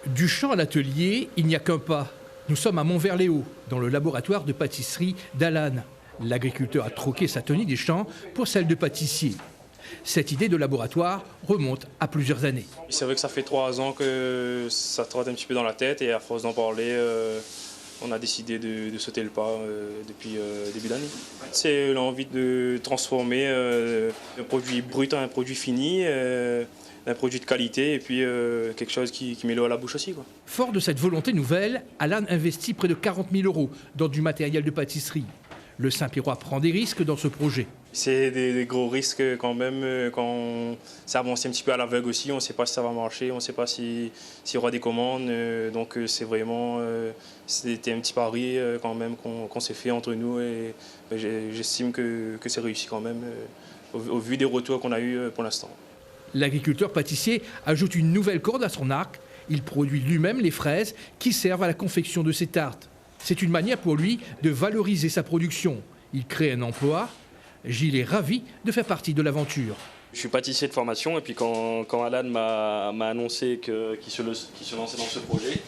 Du champ à l'atelier, il n'y a qu'un pas. Nous sommes à Montverléo, dans le laboratoire de pâtisserie d'Alan. L'agriculteur a troqué sa tenue des champs pour celle de pâtissier. Cette idée de laboratoire remonte à plusieurs années. C'est vrai que ça fait 3 ans que ça trotte un petit peu dans la tête et à force d'en parler, on a décidé de sauter le pas depuis début d'année. C'est l'envie de transformer un produit brut en un produit fini, un produit de qualité et puis quelque chose qui met l'eau à la bouche aussi, quoi. Fort de cette volonté nouvelle, Alan investit près de 40 000 € dans du matériel de pâtisserie. Le Saint-Pirois prend des risques dans ce projet. C'est des gros risques quand même, quand ça avance un petit peu à l'aveugle aussi, on ne sait pas si ça va marcher, on ne sait pas s'il y aura des commandes, donc c'est vraiment, c'était un petit pari quand même qu'on s'est fait entre nous et j'estime que c'est réussi quand même, au vu des retours qu'on a eu pour l'instant. L'agriculteur pâtissier ajoute une nouvelle corde à son arc. Il produit lui-même les fraises qui servent à la confection de ses tartes. C'est une manière pour lui de valoriser sa production. Il crée un emploi. Gilles est ravi de faire partie de l'aventure. Je suis pâtissier de formation et puis quand Alan m'a annoncé qu'il se lançait dans ce projet,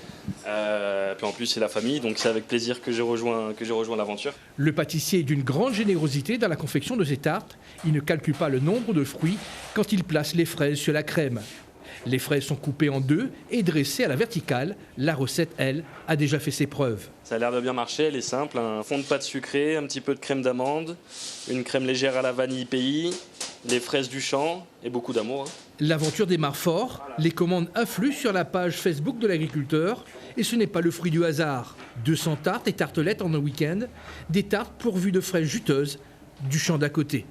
puis en plus c'est la famille, donc c'est avec plaisir que j'ai rejoint l'aventure. Le pâtissier est d'une grande générosité dans la confection de ses tartes. Il ne calcule pas le nombre de fruits quand il place les fraises sur la crème. Les fraises sont coupées en deux et dressées à la verticale. La recette, elle, a déjà fait ses preuves. Ça a l'air de bien marcher, elle est simple. Un fond de pâte sucrée, un petit peu de crème d'amande, une crème légère à la vanille pays, les fraises du champ et beaucoup d'amour. L'aventure démarre fort. Les commandes affluent sur la page Facebook de l'agriculteur. Et ce n'est pas le fruit du hasard. 200 tartes et tartelettes en un week-end. Des tartes pourvues de fraises juteuses du champ d'à côté.